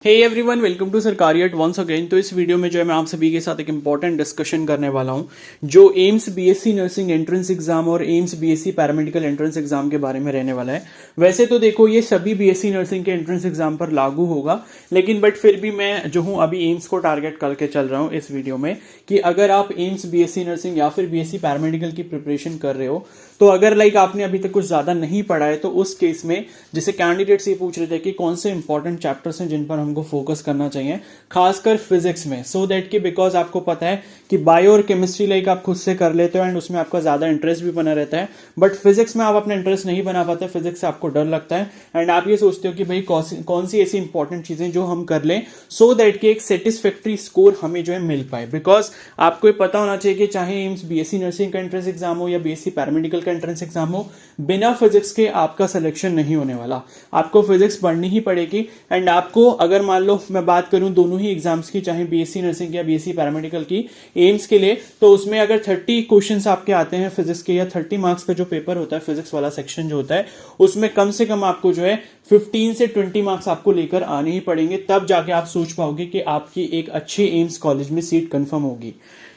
Hey everyone, welcome to सरकारी eight once again. तो इस वीडियो में जो है मैं आप सभी के साथ एक इंपॉर्टेंट डिस्कशन करने वाला हूं जो AIIMS BSc nursing entrance exam और AIIMS BSc paramedical entrance exam के बारे में रहने वाला है। वैसे तो देखो ये सभी बीएससी नर्सिंग के एंट्रेंस एग्जाम पर लागू होगा, लेकिन बट फिर भी मैं जो हूं अभी एम्स को टारगेट करके चल रहा हूं इस वीडियो में कि अगर आप एम्स बीएससी नर्सिंग या फिर बीएससी पैरामेडिकल की प्रिपरेशन कर रहे हो तो अगर आपने अभी तक कुछ ज्यादा नहीं पढ़ा है तो उस केस में जैसे कैंडिडेट्स ये पूछ रहे थे कि कौन से इंपॉर्टेंट चैप्टर्स हैं जिन पर हमको फोकस करना चाहिए, खासकर फिजिक्स में, सो दैट कि बिकॉज आपको पता है कि बायो और केमिस्ट्री आप खुद से कर लेते हो एंड उसमें आपका ज्यादा इंटरेस्ट भी बना रहता है, बट फिजिक्स में आप अपना इंटरेस्ट नहीं बना पाते, फिजिक्स से आपको डर लगता है एंड आप ये सोचते हो कि भाई कौन सी ऐसी इंपॉर्टेंट चीजें जो हम कर लें सो दैट कि एक सेटिस्फैक्ट्री स्कोर हमें जो है मिल पाए। बिकॉज आपको ये पता होना चाहिए कि चाहे एम्स बीएससी नर्सिंग का एंट्रेंस एग्जाम हो या बीएससी पैरामेडिकल एंट्रेंस एग्जाम हो, बिना फिजिक्स के आपका सिलेक्शन नहीं होने वाला। आपको फिजिक्स पढ़नी ही पड़ेगी एंड आपको अगर मान लो मैं बात करूं दोनों ही एग्जाम्स की, चाहे बीएससी नर्सिंग या बीएससी पैरामेडिकल की एम्स के लिए, तो उसमें अगर 30 क्वेश्चंस आपके आते हैं फिजिक्स के या 30 मार्क्स का जो पेपर होता है फिजिक्स वाला सेक्शन जो होता है उसमें कम से कम आपको जो है 15 से 20 मार्क्स आपको लेकर आने ही पड़ेंगे, तब जाके आप सोच पाओगे कि आपकी एक अच्छी एम्स कॉलेज में सीट कंफर्म होगी।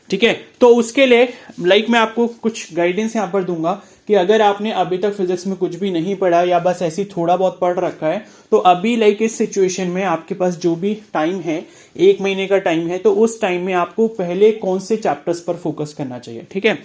ठीक है, तो उसके लिए मैं आपको कुछ गाइडेंस यहां पर दूंगा कि अगर आपने अभी तक फिजिक्स में कुछ भी नहीं पढ़ा या बस ऐसी थोड़ा बहुत पढ़ रखा है तो अभी इस सिचुएशन में आपके पास जो भी टाइम है, 1 महीने का टाइम है, तो उस टाइम में आपको पहले कौन से चैप्टर्स पर फोकस करना चाहिए। ठीक है,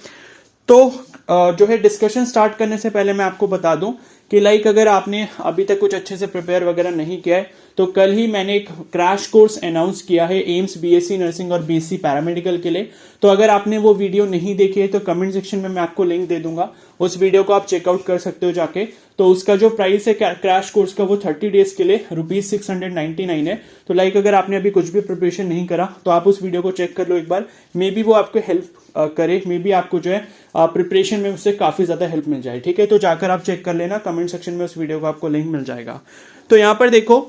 तो जो है डिस्कशन स्टार्ट करने से पहले मैं आपको बता दूं कि अगर आपने अभी तक कुछ अच्छे से प्रिपेयर वगैरह नहीं किया है तो कल ही मैंने एक क्रैश कोर्स अनाउंस किया है एम्स बीएससी नर्सिंग और बीएससी पैरामेडिकल के लिए। तो अगर आपने वो वीडियो नहीं देखी है तो कमेंट सेक्शन में मैं आपको लिंक दे दूंगा, उस वीडियो को आप चेकआउट कर सकते हो जाके। तो उसका जो प्राइस है क्रैश कोर्स का वो 30 डेज के लिए ₹699 है। तो अगर आपने अभी कुछ भी प्रिपरेशन नहीं करा तो आप उस वीडियो को चेक कर लो एक बार, मे बी वो आपको हेल्प करे, मे बी आपको जो है प्रिपरेशन में उससे काफी ज्यादा हेल्प मिल जाए। ठीक है, तो जाकर आप चेक कर लेना, कमेंट सेक्शन में उस वीडियो का आपको लिंक मिल जाएगा। तो यहां पर देखो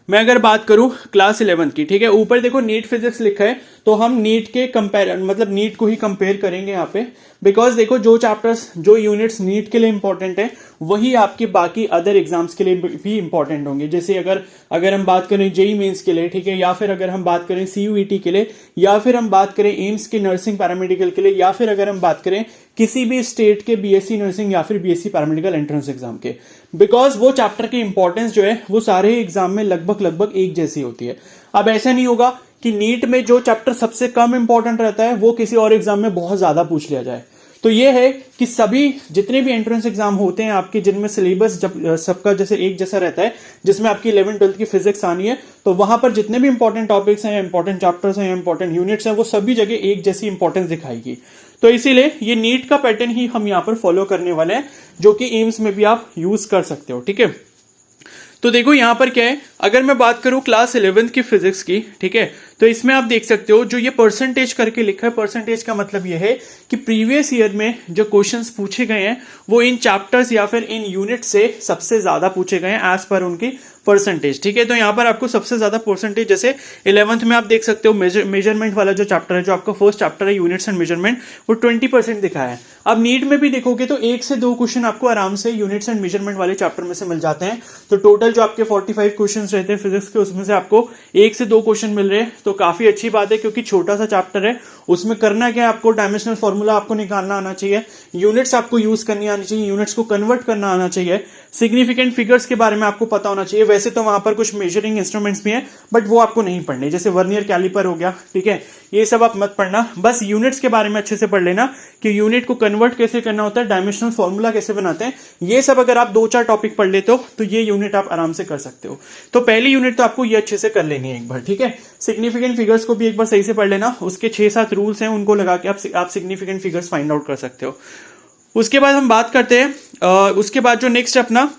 मैं अगर बात करूं क्लास 11 की, ठीक है, ऊपर देखो नीट फिजिक्स लिखा है तो हम नीट के नीट को ही कंपेयर करेंगे यहाँ पे। बिकॉज देखो जो चैप्टर्स जो यूनिट्स नीट के लिए इंपॉर्टेंट है वही आपके बाकी अदर एग्जाम्स के लिए भी इंपॉर्टेंट होंगे। जैसे अगर हम बात करें जेई मेंस के लिए, ठीक है, या फिर अगर हम बात करें सीयूईटी के लिए, या फिर हम बात करें एम्स के नर्सिंग पैरामेडिकल के लिए, या फिर अगर हम बात करें किसी भी स्टेट के बीएससी नर्सिंग या फिर बीएससी पैरामेडिकल एंट्रेंस एग्जाम के, बिकॉज वो चैप्टर की इंपॉर्टेंस जो है वो सारे एग्जाम में लगभग एक जैसी होती है। अब ऐसा नहीं होगा कि नीट में जो चैप्टर सबसे कम इंपॉर्टेंट रहता है वो किसी और एग्जाम में बहुत ज्यादा पूछ लिया जाए। तो ये है कि सभी जितने भी एंट्रेंस एग्जाम होते हैं आपके, जिनमें सिलेबस जब सबका जैसे एक जैसा रहता है, जिसमें आपकी 11th 12th की फिजिक्स आनी है, तो वहां पर जितने भी इंपॉर्टेंट टॉपिक्स हैं, इंपॉर्टेंट चैप्टर्स हैं, इंपॉर्टेंट यूनिट्स हैं, वो सभी जगह एक जैसी इंपॉर्टेंस दिखाएगी। तो इसीलिए ये नीट का पैटर्न ही हम यहां पर फॉलो करने वाले हैं, जो कि एम्स में भी आप यूज कर सकते हो। ठीक है, तो देखो यहां पर क्या है, अगर मैं बात करूं क्लास 11th की फिजिक्स की, ठीक है, तो इसमें आप देख सकते हो जो ये परसेंटेज करके लिखा है, परसेंटेज का मतलब ये है कि प्रीवियस ईयर में जो क्वेश्चंस पूछे गए हैं वो इन चैप्टर्स या फिर इन यूनिट से सबसे ज्यादा पूछे गए हैं एज पर उनकी परसेंटेज। ठीक है, तो यहां पर आपको सबसे ज्यादा परसेंटेज जैसे 11th में आप देख सकते हो मेजरमेंट वाला जो चैप्टर है, जो आपका फर्स्ट चैप्टर है यूनिट्स एंड मेजरमेंट, वो 20% दिखाया है। अब नीट में भी देखोगे तो 1 से 2 क्वेश्चन आपको आराम से यूनिट्स एंड मेजरमेंट वाले चैप्टर में से मिल जाते हैं। तो टोटल जो आपके 45 क्वेश्चन रहते हैं फिजिक्स के, उसमें से आपको 1 से 2 क्वेश्चन मिल रहे हैं, तो काफी अच्छी बात है, क्योंकि छोटा सा चैप्टर है। उसमें करना क्या है, आपको डायमेंशनल फॉर्मूला आपको निकालना आना चाहिए, यूनिट्स आपको यूज करनी आनी चाहिए, यूनिट्स को कन्वर्ट करना आना चाहिए, सिग्निफिकेंट फिगर्स के बारे में आपको पता होना चाहिए। वैसे तो वहां पर कुछ मेजरिंग इंस्ट्रूमेंट्स भी हैं, बट वो आपको नहीं पढ़ने, जैसे वर्नियर कैलिपर हो गया, ठीक है, ये सब आप मत पढ़ना, बस यूनिट्स के बारे में अच्छे से पढ़ लेना कि यूनिट को कन्वर्ट कैसे करना होता है, डायमेंशनल फॉर्मूला कैसे बनाते हैं, ये सब अगर आप 2-4 टॉपिक पढ़ लेते हो तो ये यूनिट आप आराम से कर सकते हो। तो पहली यूनिट तो आपको ये अच्छे से कर लेनी है एक बार। ठीक है, सिग्निफिकेंट फिगर्स को भी एक बार सही से पढ़ लेना, उसके 6-7 रूल्स हैं, उनको लगा के आप सिग्निफिकेंट फिगर्स फाइंड आउट कर सकते हो। उसके बाद हम बात करते हैं उसके बाद जो नेक्स्ट अपना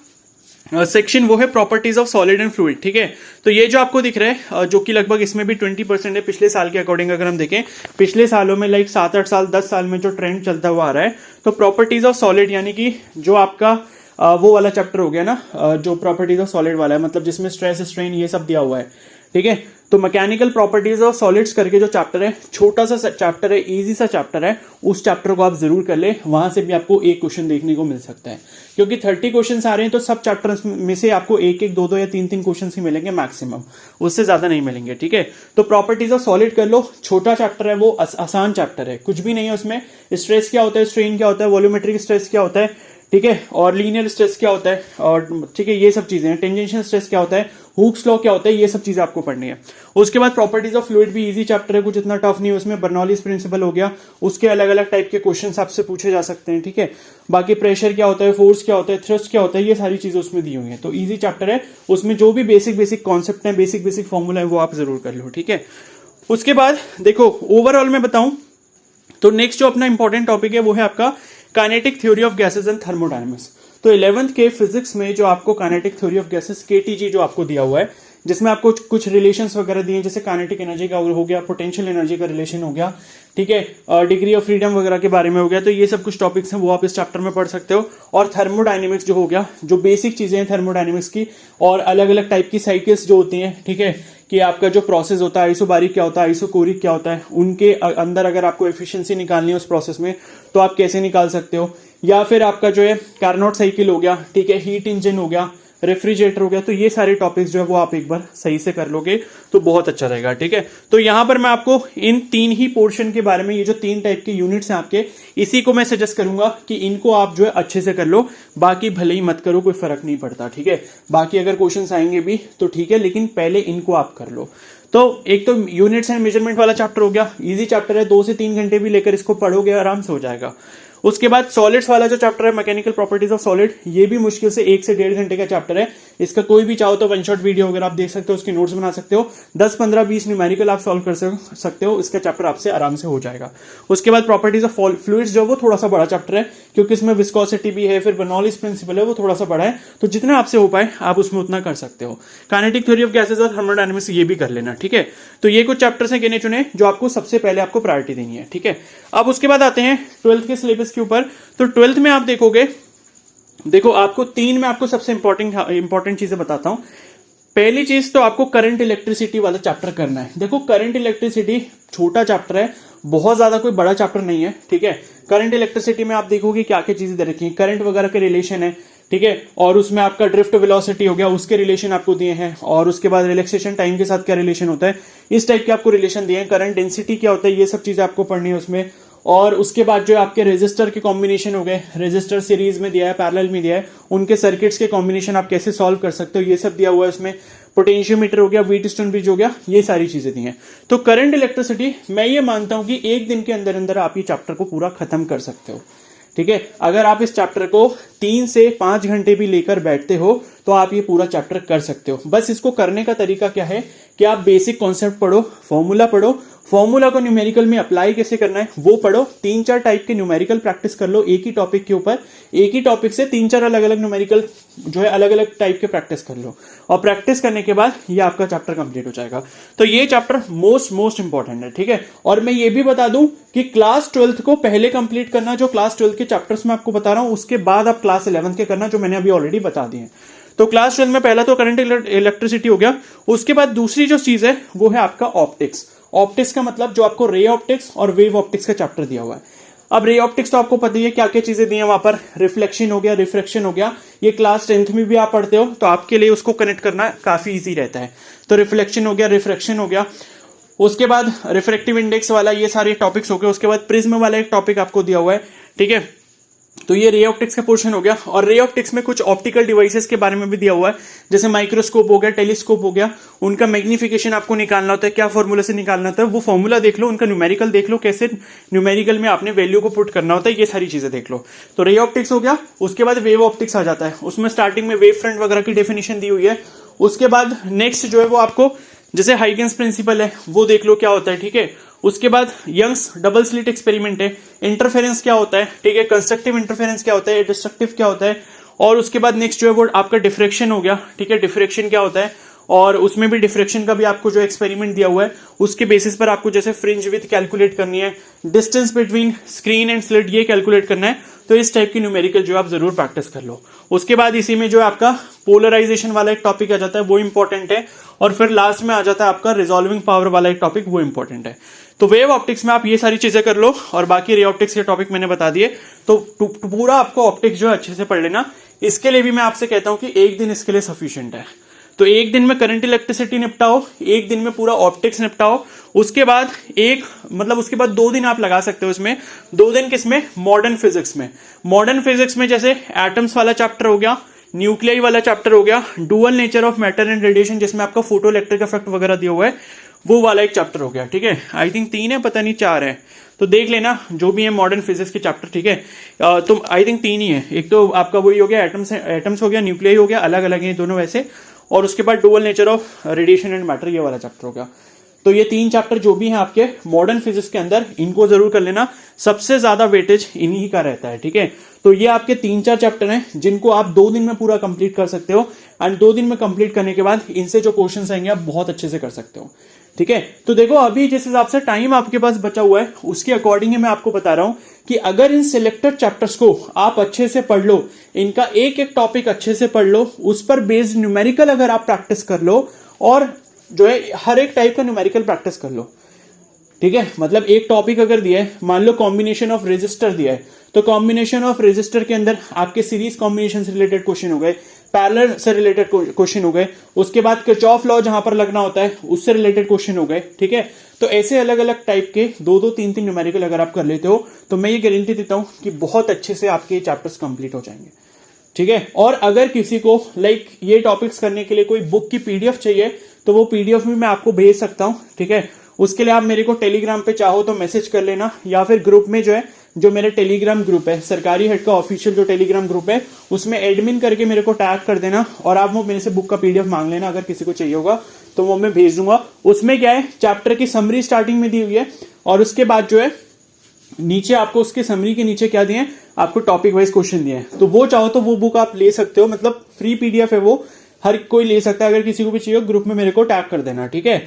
सेक्शन वो है properties of solid and fluid. ठीक है, तो ये जो आपको दिख रहा है जो कि लगभग इसमें भी 20% है पिछले साल के अकॉर्डिंग। अगर हम देखें पिछले सालों में 7-8 साल 10 साल में जो ट्रेंड चलता हुआ आ रहा है, तो प्रॉपर्टीज ऑफ सॉलिड यानी कि जो आपका वो वाला चैप्टर हो गया ना, जो प्रॉपर्टीज ऑफ सॉलिड वाला है, मतलब जिसमें स्ट्रेस स्ट्रेन ये सब दिया हुआ है। ठीक है। तो मैकेनिकल प्रॉपर्टीज ऑफ सॉलिड्स करके जो चैप्टर है, छोटा सा चैप्टर है, इजी सा चैप्टर है, उस चैप्टर को आप जरूर कर ले, वहां से भी आपको एक क्वेश्चन देखने को मिल सकता है, क्योंकि 30 क्वेश्चन आ रहे हैं तो सब चैप्टर्स में से आपको एक एक दो दो या तीन तीन क्वेश्चन ही मिलेंगे मैक्सिमम, उससे ज्यादा नहीं मिलेंगे, ठीक है। तो प्रॉपर्टीज ऑफ सॉलिड कर लो, छोटा चैप्टर है, वो आसान चैप्टर है, कुछ भी नहीं है उसमें। स्ट्रेस क्या होता है, स्ट्रेन क्या होता है, वॉल्यूमेट्रिक स्ट्रेस क्या होता है, ठीक है, और लीनियर स्ट्रेस क्या होता है, और ठीक है ये सब चीजें हैं। टेंजेंशियल स्ट्रेस क्या होता है, हुक्स लॉ क्या होता है, ये सब चीजें आपको पढ़नी है। उसके बाद प्रॉपर्टीज ऑफ फ्लूइड भी इजी चैप्टर है, कुछ इतना टफ नहीं है उसमें। बर्नौलीज प्रिंसिपल हो गया, उसके अलग अलग टाइप के क्वेश्चंस आपसे पूछे जा सकते हैं, ठीक है। बाकी प्रेशर क्या होता है, फोर्स क्या होता है, थ्रस्ट क्या होता है, ये सारी चीजें उसमें दी हुई है। तो इजी चैप्टर है, उसमें जो भी बेसिक बेसिक कॉन्सेप्ट है, बेसिक बेसिक फॉर्मूला है, वो आप जरूर कर लो, ठीक है। उसके बाद देखो ओवरऑल मैं बताऊं तो नेक्स्ट जो अपना इंपॉर्टेंट टॉपिक है वो है आपका kinetic theory of gases and thermodynamics. तो 11th के फिजिक्स में जो आपको kinetic theory of gases KTG जो आपको दिया हुआ है, जिसमें आपको कुछ रिलेशंस वगैरह दिए, जैसे काइनेटिक एनर्जी का हो गया, पोटेंशियल एनर्जी का रिलेशन हो गया, ठीक है, डिग्री ऑफ फ्रीडम वगैरह के बारे में हो गया। तो ये सब कुछ टॉपिक्स हैं, वो आप इस चैप्टर में पढ़ सकते हो। और थर्मोडायनेमिक्स जो हो गया, जो बेसिक चीजें हैं थर्मोडायनेमिक्स की, और अलग अलग टाइप की साइकिल्स जो होती हैं, ठीक है, कि आपका जो प्रोसेस होता है, आइसोबारिक क्या होता है, आइसोकोरिक क्या होता है, उनके अंदर अगर आपको एफिशिएंसी निकालनी है उस प्रोसेस में तो आप कैसे निकाल सकते हो। या फिर आपका जो है कार्नोट साइकिल हो गया, ठीक है, हीट इंजन हो गया, रेफ्रिजरेटर हो गया। तो ये सारे टॉपिक्स जो है वो आप एक बार सही से कर लोगे तो बहुत अच्छा रहेगा, ठीक है। तो यहां पर मैं आपको इन तीन ही पोर्शन के बारे में, ये जो तीन टाइप के यूनिट्स हैं आपके, इसी को मैं सजेस्ट करूंगा कि इनको आप जो है अच्छे से कर लो, बाकी भले ही मत करो, कोई फर्क नहीं पड़ता, ठीक है। बाकी अगर क्वेश्चंस आएंगे भी तो ठीक है, लेकिन पहले इनको आप कर लो। तो एक तो यूनिट्स एंड मेजरमेंट वाला चैप्टर हो गया, इजी चैप्टर है, 2 से 3 घंटे भी लेकर इसको पढ़ोगे आराम से हो जाएगा। उसके बाद सॉलिड्स वाला जो चैप्टर है, मैकेनिकल प्रॉपर्टीज ऑफ सॉलिड, ये भी मुश्किल से 1 से 1.5 घंटे का चैप्टर है। इसका कोई भी चाहो तो वन शॉट वीडियो अगर आप देख सकते हो, उसके नोट्स बना सकते हो, 10, 15, 20 न्यूमेरिकल आप सॉल्व कर सकते हो, इसका चैप्टर आपसे आराम से हो जाएगा। उसके बाद प्रॉपर्टीज ऑफ फ्लूइड्स जो वो थोड़ा सा बड़ा चैप्टर है, क्योंकि इसमें विस्कोसिटी भी है, फिर बर्नौलीज प्रिंसिपल है, वो थोड़ा सा बड़ा है, तो जितना आपसे हो पाए आप उसमें उतना कर सकते हो। काइनेटिक थ्योरी ऑफ गैसेस और थर्मोडायनेमिक्स ये भी कर लेना, ठीक है। तो ये कुछ चैप्टर्स हैं गिने चुने जो आपको सबसे पहले आपको प्रायोरिटी देनी है, ठीक है। अब उसके बाद आते हैं 12th के सिलेबस के ऊपर। तो 12th में आप देखोगे, देखो आपको 3 में आपको सबसे इंपॉर्टेंट चीजें बताता हूं। पहली चीज तो आपको करंट इलेक्ट्रिसिटी वाला चैप्टर करना है। देखो करंट इलेक्ट्रिसिटी छोटा चैप्टर है, बहुत ज्यादा कोई बड़ा चैप्टर नहीं है, ठीक है। करंट इलेक्ट्रिसिटी में आप देखोगे क्या क्या चीजें दे रखी है, करंट वगैरह के रिलेशन है, ठीक है, और उसमें आपका ड्रिफ्ट वेलोसिटी हो गया, उसके रिलेशन आपको दिए हैं, और उसके बाद रिलैक्सेशन टाइम के साथ क्या रिलेशन होता है, इस टाइप के आपको रिलेशन दिए हैं। करंट डेंसिटी क्या होता है, ये सब चीजें आपको पढ़नी है उसमें। और उसके बाद जो आपके रेजिस्टर के कॉम्बिनेशन हो गए, रेजिस्टर सीरीज में दिया है, पैरेलल में दिया है, उनके सर्किट्स के कॉम्बिनेशन आप कैसे सॉल्व कर सकते हो, ये सब दिया हुआ है उसमें। पोटेंशियोमीटर हो गया, व्हीटस्टोन ब्रिज हो गया, ये सारी चीजें दी हैं। तो करंट इलेक्ट्रिसिटी मैं ये मानता हूं कि एक दिन के अंदर अंदर आप ये चैप्टर को पूरा खत्म कर सकते हो, ठीक है। अगर आप इस चैप्टर को 3 से 5 घंटे भी लेकर बैठते हो तो आप ये पूरा चैप्टर कर सकते हो। बस इसको करने का तरीका क्या है कि आप बेसिक कॉन्सेप्ट पढ़ो, फॉर्मूला पढ़ो, फॉर्मूला को न्यूमेरिकल में अप्लाई कैसे करना है वो पढ़ो, 3-4 टाइप के न्यूमेरिकल प्रैक्टिस कर लो एक ही टॉपिक के ऊपर, एक ही टॉपिक से 3-4 अलग अलग न्यूमेरिकल जो है अलग अलग टाइप के प्रैक्टिस कर लो, और प्रैक्टिस करने के बाद ये आपका चैप्टर कंप्लीट हो जाएगा। तो ये चैप्टर मोस्ट इंपॉर्टेंट है, ठीक है। और मैं ये भी बता दूं कि क्लास 12th को पहले कंप्लीट करना, जो क्लास 12th के चैप्टर्स मैं आपको बता रहा हूं, उसके बाद आप क्लास 11th के करना, जो मैंने अभी ऑलरेडी बता दिए। तो क्लास 12 में पहला तो करंट इलेक्ट्रिसिटी हो गया। उसके बाद दूसरी जो चीज है वो है आपका ऑप्टिक्स। ऑप्टिक्स का मतलब जो आपको रे ऑप्टिक्स और वेव ऑप्टिक्स का चैप्टर दिया हुआ है। अब रे ऑप्टिक्स तो आपको पता ही है क्या क्या चीजें दी हैं वहां पर, रिफ्लेक्शन हो गया, रिफ्रैक्शन हो गया, ये क्लास 10th में भी आप पढ़ते हो, तो आपके लिए उसको कनेक्ट करना काफी इजी रहता है। तो रिफ्लेक्शन हो गया, रिफ्रैक्शन हो गया, उसके बाद रिफ्रैक्टिव इंडेक्स वाला, ये सारे टॉपिक्स हो गए। उसके बाद प्रिज्म वाला एक टॉपिक आपको दिया हुआ है, ठीक है। तो ये रे ऑप्टिक्स का पोर्शन हो गया। और रे ऑप्टिक्स में कुछ ऑप्टिकल डिवाइसेस के बारे में भी दिया हुआ है, जैसे माइक्रोस्कोप हो गया, टेलीस्कोप हो गया, उनका मैग्निफिकेशन आपको निकालना होता है, क्या फॉर्मूला से निकालना होता है, वो फॉर्मूला देख लो, उनका न्यूमेरिकल देख लो, कैसे न्यूमेरिकल में आपने वैल्यू को पुट करना होता है, ये सारी चीजें देख लो। तो रे ऑप्टिक्स हो गया। उसके बाद वेव ऑप्टिक्स आ जाता है, उसमें स्टार्टिंग में वेव फ्रंट वगैरह की डेफिनेशन दी हुई है। उसके बाद नेक्स्ट जो है वो आपको जैसे हाइगेंस प्रिंसिपल है वो देख लो क्या होता है, ठीक है। उसके बाद यंग्स डबल स्लिट एक्सपेरिमेंट है, इंटरफेरेंस क्या होता है, ठीक है, कंस्ट्रक्टिव इंटरफेरेंस क्या होता है, डिस्ट्रक्टिव क्या होता है। और उसके बाद नेक्स्ट जो है वो आपका डिफ्रेक्शन हो गया, ठीक है, डिफ्रेक्शन क्या होता है, और उसमें भी डिफ्रेक्शन का भी आपको जो एक्सपेरिमेंट दिया हुआ है उसके बेसिस पर आपको जैसे फ्रिंज विथ कैलकुलेट करनी है, distance between screen and slit ये कैलकुलेट करना है। तो इस टाइप की न्यूमेरिकल जो आप जरूर प्रैक्टिस कर लो। उसके बाद इसी में जो आपका पोलराइजेशन वाला एक टॉपिक आ जाता है वो इंपॉर्टेंट है, और फिर लास्ट में आ जाता है आपका रिजॉल्विंग पावर वाला एक टॉपिक, वो इंपॉर्टेंट है। तो वेव ऑप्टिक्स में आप ये सारी चीजें कर लो, और बाकी रे ऑप्टिक्स के टॉपिक मैंने बता दिए। तो पूरा आपको ऑप्टिक्स जो है अच्छे से पढ़ लेना। इसके लिए भी मैं आपसे कहता हूं कि एक दिन इसके लिए सफिशिएंट है। तो एक दिन में करंट इलेक्ट्रिसिटी निपटाओ, एक दिन में पूरा ऑप्टिक्स निपटाओ, उसके बाद उसके बाद 2 दिन आप लगा सकते हो इसमें। 2 दिन किसमें? मॉडर्न फिजिक्स में। मॉडर्न फिजिक्स में जैसे एटम्स वाला चैप्टर हो गया, न्यूक्लियाई वाला चैप्टर हो गया, dual nature of matter and radiation जिसमें आपका फोटो इलेक्ट्रिक इफेक्ट वगैरह दिया हुआ है, वो वाला एक चैप्टर हो गया। ठीक है, आई थिंक 3 है, पता नहीं 4 है, तो देख लेना जो भी है मॉडर्न फिजिक्स के चैप्टर। ठीक है, तो आई थिंक 3 ही है। एक तो आपका वही हो गया एटम्स हो गया, न्यूक्लियाई हो गया, अलग अलग है दोनों वैसे, और उसके बाद dual nature of radiation and matter ये वाला चैप्टर हो गया। तो ये 3 चैप्टर जो भी हैं आपके मॉडर्न फिजिक्स के अंदर, इनको जरूर कर लेना। सबसे ज्यादा वेटेज इन्हीं का रहता है। ठीक है, तो ये आपके 3-4 चैप्टर हैं जिनको आप 2 दिन में पूरा कंप्लीट कर सकते हो, एंड 2 दिन में कंप्लीट करने के बाद इनसे जो क्वेश्चंस आएंगे आप बहुत अच्छे से कर सकते हो। ठीक है, तो देखो अभी जिस हिसाब से टाइम आपके पास बचा हुआ है उसके अकॉर्डिंग ही मैं आपको बता रहा हूं कि अगर इन सिलेक्टेड चैप्टर्स को आप अच्छे से पढ़ लो, इनका एक एक टॉपिक अच्छे से पढ़ लो, उस पर बेस्ड न्यूमेरिकल अगर आप प्रैक्टिस कर लो, और जो है हर एक टाइप का न्यूमेरिकल प्रैक्टिस कर लो। ठीक है, मतलब एक टॉपिक अगर दिया है, मान लो कॉम्बिनेशन ऑफ रेजिस्टर दिया है, तो कॉम्बिनेशन ऑफ रेजिस्टर के अंदर आपके सीरीज कॉम्बिनेशन से रिलेटेड क्वेश्चन हो गए, पैरेलल से रिलेटेड क्वेश्चन हो गए, उसके बाद किरचॉफ लॉ जहां पर लगना होता है उससे रिलेटेड क्वेश्चन हो गए। ठीक है, तो ऐसे अलग अलग टाइप के 2-2, 3-3 न्यूमेरिकल अगर आप कर लेते हो तो मैं ये गारंटी देता हूं कि बहुत अच्छे से आपके चैप्टर्स कंप्लीट हो जाएंगे। ठीक है, और अगर किसी को ये टॉपिक्स करने के लिए कोई बुक की पीडीएफ चाहिए तो वो पीडीएफ भी मैं आपको भेज सकता हूं। ठीक है, उसके लिए आप मेरे को टेलीग्राम पे चाहो तो मैसेज कर लेना, या फिर ग्रुप में जो मेरे टेलीग्राम ग्रुप है, सरकारी हेड का ऑफिशियल जो टेलीग्राम ग्रुप है, उसमें एडमिन करके मेरे को टैग कर देना, और आप वो मेरे से बुक का पीडीएफ मांग लेना। अगर किसी को चाहिए होगा तो वो मैं भेज दूंगा। उसमें क्या है, चैप्टर की समरी स्टार्टिंग में दी हुई है, और उसके बाद जो है नीचे आपको उसके समरी के नीचे क्या दिए हैं, आपको टॉपिक वाइज क्वेश्चन दिए हैं। तो वो चाहो तो वो बुक आप ले सकते हो, मतलब फ्री पीडीएफ है, वो हर कोई ले सकता है। अगर किसी को भी चाहिए ग्रुप में मेरे को टैग कर देना। ठीक है,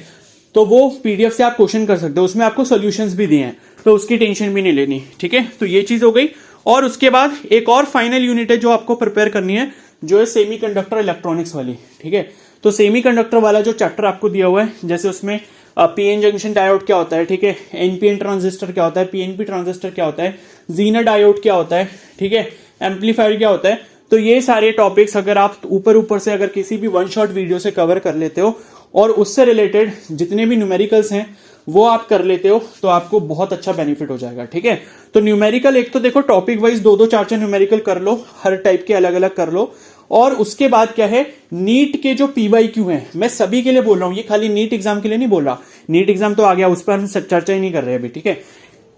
तो वो पीडीएफ से आप क्वेश्चन कर सकते हो, उसमें आपको सॉल्यूशंस भी दिए हैं, तो उसकी टेंशन भी नहीं लेनी। ठीक है, तो ये चीज हो गई। और उसके बाद एक और फाइनल यूनिट है जो आपको प्रिपेयर करनी है, जो है सेमीकंडक्टर इलेक्ट्रॉनिक्स वाली। ठीक है, तो सेमीकंडक्टर वाला जो चैप्टर आपको दिया हुआ है, जैसे उसमें पीएन जंक्शन डायोड क्या होता है, ठीक है, एनपीएन ट्रांजिस्टर क्या होता है, पीएनपी ट्रांजिस्टर क्या होता है, जीनर डायोड क्या होता है, ठीक है, एम्पलीफायर क्या होता है, तो ये सारे टॉपिक्स अगर आप ऊपर से अगर किसी भी 1 शॉट वीडियो से कवर कर लेते हो और उससे रिलेटेड जितने भी न्यूमेरिकल्स हैं वो आप कर लेते हो, तो आपको बहुत अच्छा बेनिफिट हो जाएगा। ठीक है, तो न्यूमेरिकल एक तो देखो टॉपिक वाइज 2-2, 4-4 न्यूमेरिकल कर लो, हर टाइप के अलग अलग कर लो। और उसके बाद क्या है, नीट के जो पीवाईक्यू हैं, मैं सभी के लिए बोल रहा हूं, ये खाली नीट एग्जाम के लिए नहीं बोल रहा। नीट एग्जाम तो आ गया, उस पर हम चर्चा ही नहीं कर रहे अभी। ठीक है,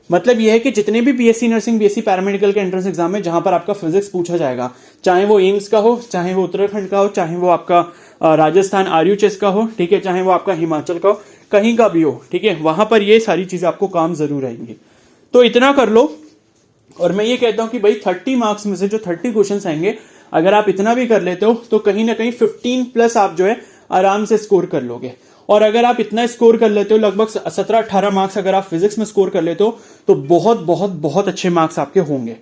मतलब यह है कि जितने भी बीएससी नर्सिंग, बीएससी पैरामेडिकल के एंट्रेंस एग्जाम है जहां पर आपका फिजिक्स पूछा जाएगा, चाहे वो एम्स का हो, चाहे वो उत्तराखंड का हो, चाहे वो आपका राजस्थान आरयूएचएस का हो, ठीक है, चाहे वो आपका हिमाचल का हो, कहीं का भी हो, ठीक है, वहां पर ये सारी चीजें आपको काम जरूर आएंगी। तो इतना कर लो। और मैं ये कहता हूं कि भाई 30 मार्क्स में से जो 30 क्वेश्चन आएंगे, अगर आप इतना भी कर लेते हो तो कहीं ना कहीं 15+ आप जो है आराम से स्कोर कर लोगे। और अगर आप इतना स्कोर कर लेते हो, लगभग 17-18 मार्क्स अगर आप फिजिक्स में स्कोर कर लेते हो, तो बहुत बहुत बहुत अच्छे मार्क्स आपके होंगे।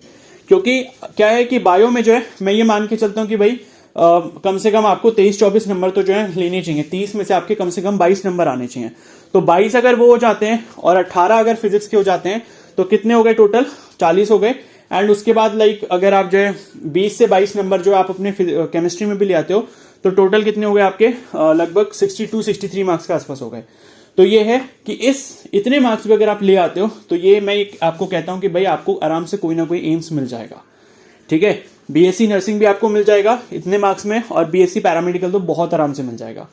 क्योंकि क्या है कि बायो में जो है, मैं ये मान के चलता हूं कि भाई कम से कम आपको 23-24 नंबर तो जो है लेने चाहिए। 30 में से आपके कम से कम 22 नंबर आने चाहिए। तो 22 अगर वो हो जाते हैं और 18 अगर फिजिक्स के हो जाते हैं, तो कितने हो गए टोटल? 40 हो गए। एंड उसके बाद अगर आप जो है 20 से 22 नंबर जो आप अपने केमिस्ट्री में भी ले आते हो, तो टोटल कितने हो गए आपके? लगभग 62-63 मार्क्स के आसपास हो गए। तो ये है कि इतने मार्क्स भी अगर आप ले आते हो, तो ये मैं आपको कहता हूं कि भाई आपको आराम से कोई ना कोई एम्स मिल जाएगा। ठीक है, बीएससी नर्सिंग भी आपको मिल जाएगा इतने मार्क्स में, और बीएससी पैरामेडिकल तो बहुत आराम से मिल जाएगा।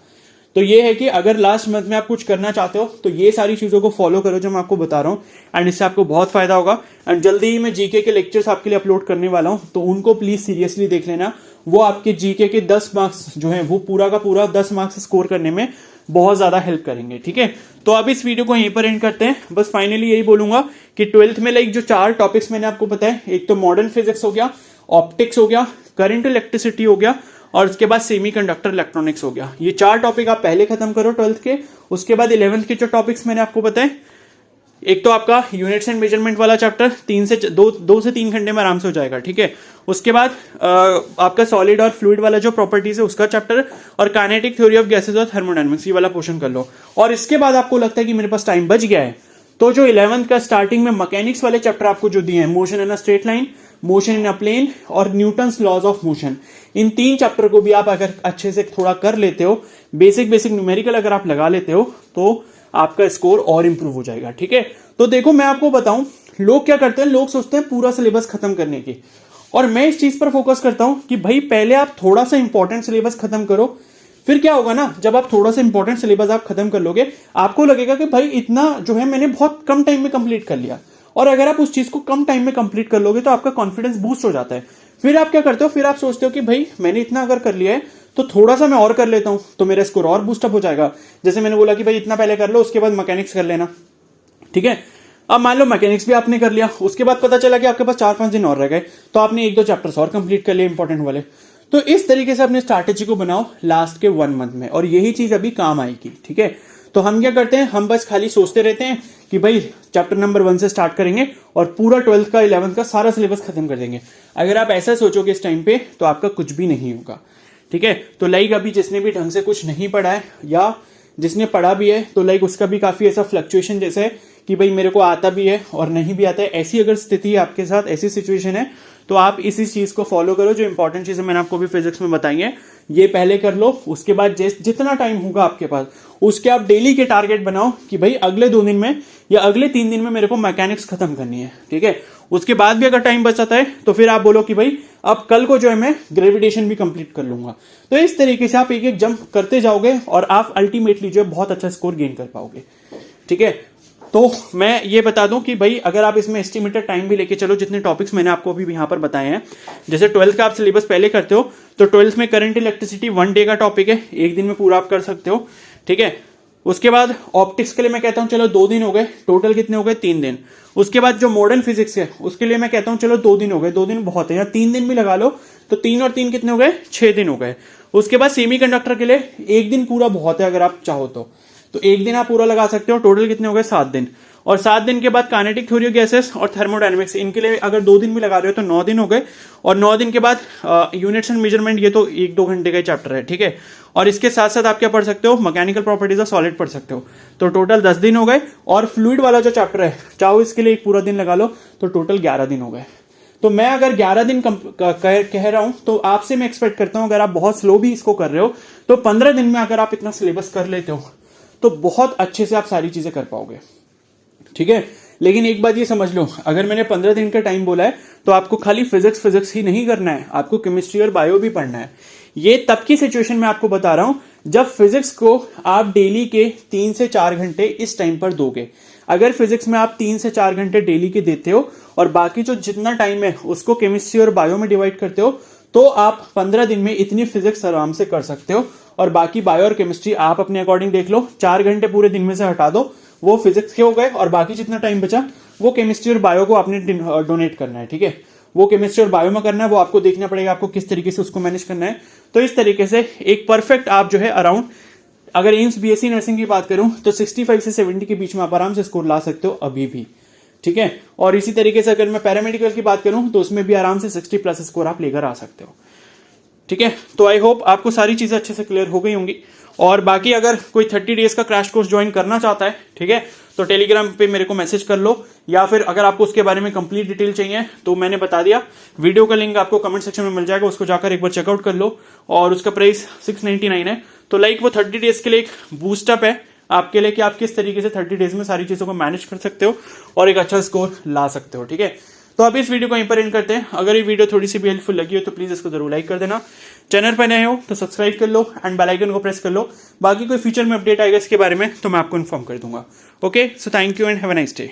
तो ये है कि अगर लास्ट मंथ में आप कुछ करना चाहते हो तो ये सारी चीजों को फॉलो करो जो मैं आपको बता रहा हूँ, एंड इससे आपको बहुत फायदा होगा। एंड जल्दी ही मैं जीके के लेक्चर्स आपके लिए अपलोड करने वाला हूँ, तो उनको प्लीज सीरियसली देख लेना। वो आपके जीके के 10 मार्क्स जो है वो पूरा का पूरा 10 मार्क्स स्कोर करने में बहुत ज्यादा हेल्प करेंगे। ठीक है, तो अब इस वीडियो को यहीं पर एंड करते हैं। बस फाइनली यही बोलूंगा कि 12th में जो 4 टॉपिक्स मैंने आपको बताया, एक तो मॉडर्न फिजिक्स हो गया, ऑप्टिक्स हो गया, करंट इलेक्ट्रिसिटी हो गया, और उसके बाद सेमीकंडक्टर इलेक्ट्रॉनिक्स हो गया। ये 4 टॉपिक आप पहले खत्म करो 12th के। उसके बाद 11th के जो टॉपिक्स मैंने आपको बताए, एक तो आपका यूनिट्स एंड मेजरमेंट वाला चैप्टर 2 से 3 घंटे में आराम से हो जाएगा, ठीक है। उसके बाद आपका सॉलिड और फ्लूइड वाला जो प्रॉपर्टीज है उसका चैप्टर, और काइनेटिक थ्योरी ऑफ गैसेस और थर्मोडायनेमिक्स, ये वाला पोर्शन कर लो। और इसके बाद आपको लगता है कि मेरे पास टाइम बच गया है, तो जो 11th का स्टार्टिंग में मैकेनिक्स वाले चैप्टर आपको जो दिए हैं, motion in a straight line, motion in a plane और Newton's laws of motion, in 3 chapter को भी आप अगर अच्छे से थोड़ा कर लेते हो, बेसिक न्यूमेरिकल अगर आप लगा लेते हो, तो आपका स्कोर और इंप्रूव हो जाएगा, ठीक है। तो देखो मैं आपको बताऊं, लोग क्या करते हैं, लोग सोचते हैं पूरा सिलेबस खत्म करने की, और मैं इस चीज पर फोकस करता हूं कि भाई पहले आप थोड़ा सा इंपॉर्टेंट सिलेबस खत्म करो। फिर क्या होगा ना, जब आप थोड़ा सा इंपॉर्टेंट सिलेबस आप खत्म कर लोगे, आपको लगेगा कि भाई इतना जो है मैंने बहुत कम टाइम में कंप्लीट कर लिया। और अगर आप उस चीज को कम टाइम में कंप्लीट कर लोगे तो आपका कॉन्फिडेंस बूस्ट हो जाता है। फिर आप क्या करते हो, फिर आप सोचते हो कि भाई मैंने इतना अगर कर लिया है तो थोड़ा सा मैं और कर लेता हूं तो मेरा स्कोर और बूस्टअप हो जाएगा। जैसे मैंने बोला कि भाई इतना पहले कर लो, उसके बाद मैकेनिक्स कर लेना, ठीक है। अब मान लो मैकेनिक्स भी आपने कर लिया, उसके बाद पता चला कि आपके पास 4-5 दिन और रह गए, तो आपने 1-2 चैप्टर्स और कंप्लीट कर लिए इंपॉर्टेंट वाले। तो इस तरीके से अपने स्ट्रैटेजी को बनाओ लास्ट के 1 मंथ में, और यही चीज अभी काम आएगी, ठीक है। तो हम क्या करते हैं, हम बस खाली सोचते रहते हैं कि भाई चैप्टर नंबर 1 से स्टार्ट करेंगे और पूरा 12th का 11th का सारा सिलेबस खत्म कर देंगे। अगर आप ऐसा सोचोगे इस टाइम पे तो आपका कुछ भी नहीं होगा, ठीक है। तो लाइक अभी जिसने भी ढंग से कुछ नहीं पढ़ा है, या जिसने पढ़ा भी है, तो लाइक उसका भी काफी ऐसा फ्लक्चुएशन जैसे है कि भाई मेरे को आता भी है और नहीं भी आता है, ऐसी अगर स्थिति है आपके साथ, ऐसी सिचुएशन है, तो आप इसी चीज को फॉलो करो। जो इंपॉर्टेंट चीजें मैंने आपको भी फिजिक्स में बताई है, ये पहले कर लो। उसके बाद जितना टाइम होगा आपके पास, उसके आप डेली के टारगेट बनाओ कि भाई अगले 2 दिन में या अगले 3 दिन में मेरे को मैकेनिक्स खत्म करनी है, ठीक है। उसके बाद भी अगर टाइम बचाता है तो फिर आप बोलो कि भाई अब कल को जो है मैं ग्रेविटेशन भी कंप्लीट कर लूंगा। तो इस तरीके से आप एक एक जंप करते जाओगे और आप अल्टीमेटली जो है बहुत अच्छा स्कोर गेन कर पाओगे, ठीक है। तो मैं ये बता दूं कि भाई अगर आप इसमें एस्टिमेटेड टाइम भी लेके चलो, जितने टॉपिक्स मैंने आपको अभी यहां पर बताए हैं, जैसे 12th का आप सिलेबस पहले करते हो, तो 12th में करंट इलेक्ट्रिसिटी 1 डे का टॉपिक है, 1 दिन में पूरा आप कर सकते हो, ठीक है। उसके बाद ऑप्टिक्स के लिए मैं कहता हूं चलो 2 दिन हो गए, टोटल कितने हो गए, 3 दिन। उसके बाद जो मॉडर्न फिजिक्स है उसके लिए मैं कहता हूं चलो 2 दिन हो गए, 2 दिन बहुत है, या 3 दिन भी लगा लो, तो 3 और 3 कितने हो गए, 6 दिन हो गए। उसके बाद सेमीकंडक्टर के लिए 1 दिन पूरा बहुत है, अगर आप चाहो तो 1 दिन आप पूरा लगा सकते हो, टोटल कितने हो गए, 7 दिन। और 7 दिन के बाद काइनेटिक थ्योरी ऑफ गैसेस और थर्मोडायनेमिक्स, इनके लिए अगर 2 दिन भी लगा रहे हो तो 9 दिन हो गए। और 9 दिन के बाद यूनिट्स एंड मेजरमेंट, ये तो 1-2 घंटे का चैप्टर है, ठीक है। और इसके साथ साथ आप क्या पढ़ सकते हो, मैकेनिकल प्रॉपर्टीज ऑफ सॉलिड पढ़ सकते हो, तो टोटल 10 दिन हो गए। और फ्लूइड वाला जो चैप्टर है, चाहो इसके लिए एक पूरा दिन लगा लो, तो टोटल 11 दिन हो गए। तो मैं अगर 11 दिन कह रहा हूं, तो आपसे मैं एक्सपेक्ट करता हूं अगर आप बहुत स्लो भी इसको कर रहे हो, तो 15 दिन में अगर आप इतना सिलेबस कर लेते हो तो बहुत अच्छे से आप सारी चीजें कर पाओगे, ठीक है। लेकिन एक बात ये समझ लो, अगर मैंने 15 दिन का टाइम बोला है तो आपको खाली फिजिक्स ही नहीं करना है, आपको केमिस्ट्री और बायो भी पढ़ना है। ये तब की सिचुएशन में आपको बता रहा हूं जब फिजिक्स को आप डेली के 3 से 4 घंटे इस टाइम पर दोगे। अगर फिजिक्स में आप 3 से 4 घंटे डेली के देते हो और बाकी जो जितना टाइम है उसको केमिस्ट्री और बायो में डिवाइड करते हो, तो आप 15 दिन में इतनी फिजिक्स आराम से कर सकते हो। और बाकी बायो और केमिस्ट्री आप अपने अकॉर्डिंग देख लो, 4 घंटे पूरे दिन में से हटा दो, वो फिजिक्स के हो गए, और बाकी जितना टाइम बचा वो केमिस्ट्री और बायो को आपने डोनेट करना है, ठीक है। वो केमिस्ट्री और बायो में करना है, वो आपको देखना पड़ेगा आपको किस तरीके से उसको मैनेज करना है। तो इस तरीके से एक परफेक्ट आप जो है अराउंड, अगर एम्स बीएससी नर्सिंग की बात करूं तो 65 से 70 के बीच में आप आराम से स्कोर ला सकते हो अभी भी, ठीक है। और इसी तरीके से अगर मैं पैरामेडिकल की बात करूं तो उसमें भी आराम से 60+ स्कोर आप लेकर आ सकते हो, ठीक है। तो आई होप आपको सारी चीजें अच्छे से क्लियर हो गई होंगी। और बाकी अगर कोई 30 डेज का क्रैश कोर्स ज्वाइन करना चाहता है, ठीक है, तो टेलीग्राम पे मेरे को मैसेज कर लो, या फिर अगर आपको उसके बारे में कंप्लीट डिटेल चाहिए तो मैंने बता दिया, वीडियो का लिंक आपको कमेंट सेक्शन में मिल जाएगा, उसको जाकर एक बार चेकआउट कर लो। और उसका प्राइस 699 है। तो लाइक वो 30 डेज के लिए एक बूस्टअप है आपके लिए कि आप किस तरीके से 30 डेज में सारी चीजों को मैनेज कर सकते हो और एक अच्छा स्कोर ला सकते हो, ठीक है। तो अब इस वीडियो को यहीं पर एंड करते हैं। अगर ये वीडियो थोड़ी सी भी हेल्पफुल लगी हो तो प्लीज इसको जरूर लाइक कर देना, चैनल पर नए हो तो सब्सक्राइब कर लो एंड बेल आइकन को प्रेस कर लो। बाकी कोई फ्यूचर में अपडेट आएगा इसके बारे में तो मैं आपको इन्फॉर्म कर दूंगा। Okay, so thank you and have a nice day.